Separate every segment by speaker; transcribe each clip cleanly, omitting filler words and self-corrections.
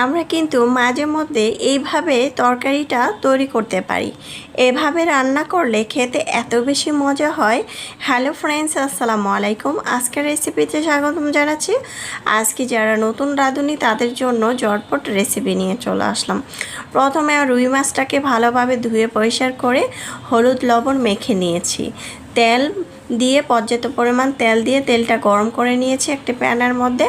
Speaker 1: আমরা কিন্তু মাঝে মধ্যে এইভাবে তরকারিটা তৈরি করতে পারি। এভাবে রান্না করলে খেতে এত বেশি মজা হয়। হ্যালো ফ্রেন্ডস, আসসালামু আলাইকুম। আজকের রেসিপিতে স্বাগতম জানাচ্ছি। আজকে যারা নতুন রাঁধুনি তাদের জন্য ঝটপট রেসিপি নিয়ে চলে আসলাম। প্রথমে রুই মাছটাকে ভালোভাবে ধুয়ে পরিষ্কার করে হলুদ লবণ মেখে নিয়েছি। তেল দিয়ে পর্যাপ্ত পরিমাণ তেল দিয়ে তেলটা গরম করে নিয়েছি একটা প্যানের মধ্যে।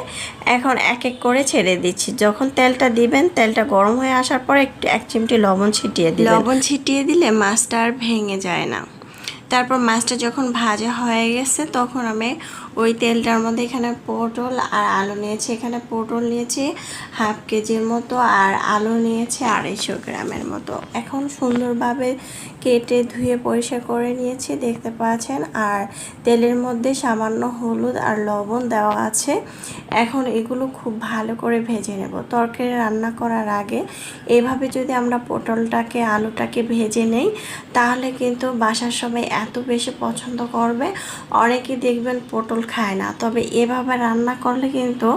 Speaker 1: এখন এক এক করে ছেড়ে দিচ্ছি। যখন তেলটা দিবেন, তেলটা গরম হয়ে আসার পর এক চিমটি লবণ ছিটিয়ে দিবেন। লবণ ছিটিয়ে দিলে মাছটা আর ভেঙে যায় না। তারপর মাছটা যখন ভাজা হয়ে গেছে তখন আমি ওই তেলটার মধ্যে এখানে পটল আর আলু নিয়েছি। এখানে পটল নিয়েছি হাফ কেজির মতো আর আলু নিয়েছি 250 গ্রামের মতো। এখন সুন্দরভাবে কেটে ধুয়ে পরিষ্কার করে নিয়েছি, দেখতে পাচ্ছেন। আর তেলের মধ্যে সামান্য হলুদ আর লবণ দেওয়া আছে। এখন এগুলো খুব ভালো করে ভেজে নেব। তরকারি রান্না করার আগে এভাবে যদি আমরা পটলটাকে আলুটাকে ভেজে নেই তাহলে কিন্তু বাসার সবাই এত বেশি পছন্দ করবে। অনেকেই দেখবেন পটল খায় না, তবে এভাবে রান্না করলে কিন্তু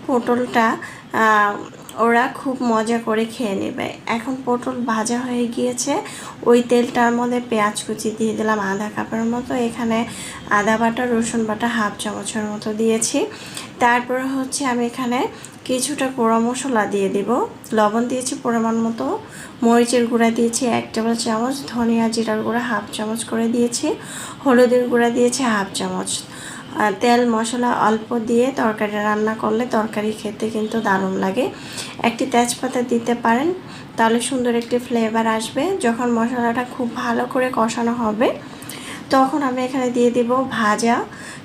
Speaker 1: পটলটা ওরা খুব মজা করে খেয়ে নেবে। এখন পটল ভাজা হয়ে গিয়েছে। ওই তেলটার মধ্যে পেঁয়াজ কুচি দিয়ে দিলাম আধা কাপের মতো। এখানে আদা বাটা রসুন বাটা হাফ চামচের মতো দিয়েছি। তারপরে আমি এখানে কিছুটা গুঁড়া মশলা দিয়ে দিব। লবণ দিয়েছি পরিমাণ মতো, মরিচের গুঁড়া দিয়েছি 1 টেবিল চামচ, ধনিয়া জিরার গুঁড়া হাফ চামচ করে দিয়েছি, হলুদের গুঁড়া দিয়েছি হাফ চামচ। তেল মশলা অল্প দিয়ে তরকারি রান্না করলে তরকারি খেতে কিন্তু দারুণ লাগে। একটি তেজপাতা দিতে পারেন, তাহলে সুন্দর একটি ফ্লেভার আসবে। যখন মশলাটা খুব ভালো করে কষানো হবে তখন আমি এখানে দিয়ে দিব ভাজা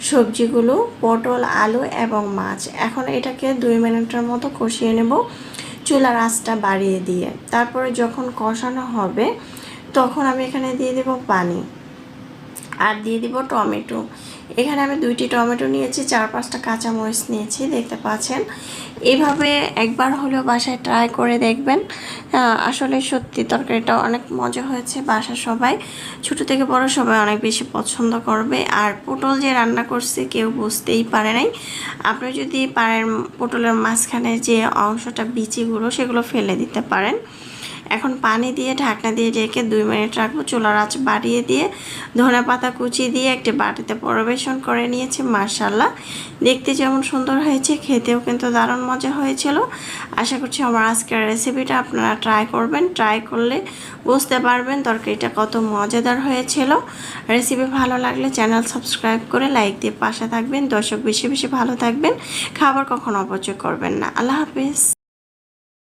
Speaker 1: সবজিগুলো, পটল আলু এবং মাছ। এখন এটাকে 2 মিনিটের মতো কষিয়ে নেব চুলার আঁচটা বাড়িয়ে দিয়ে। তারপরে যখন কষানো হবে তখন আমি এখানে দিয়ে দেব পানি আর দিয়ে দিব টমেটো। এখানে আমি 2টি টমেটো নিয়েছি, 4-5টা কাঁচামরিচ নিয়েছি, দেখতে পাচ্ছেন। এভাবে একবার হলেও বাসায় ট্রাই করে দেখবেন। আসলে সত্যি তরকারিটা অনেক মজা হয়েছে। বাসার সবাই ছোট থেকে বড় সবাই অনেক বেশি পছন্দ করবে। আর পটল যে রান্না করছে কেউ বুঝতেই পারে নাই। আপনি যদি পারেন পটলের মাঝখানে যে অংশটা বিচিগুলো সেগুলো ফেলে দিতে পারেন। এখন পানি দিয়ে ঢাকনা দিয়ে রেখে 2 মিনিট রাখবো। চুলার আঁচ বাড়িয়ে দিয়ে ধনেপাতা কুচি দিয়ে একটি বাটিতে পরিবেশন করে নিয়েছি। মাশাআল্লাহ, দেখতে যেমন সুন্দর হয়েছে খেতেও কিন্তু দারুণ মজা হয়েছিল। আশা করছি আমার আজকের রেসিপিটা আপনারা ট্রাই করবেন। ট্রাই করলে বুঝতে পারবেন তরকারিটা কত মজাদার হয়েছিল। রেসিপি ভালো লাগলে চ্যানেল সাবস্ক্রাইব করে লাইক দিয়ে পাশে থাকবেন। দর্শক বেশি বেশি ভালো থাকবেন, খাবার কখনো অপচয় করবেন না। আল্লাহ হাফেজ।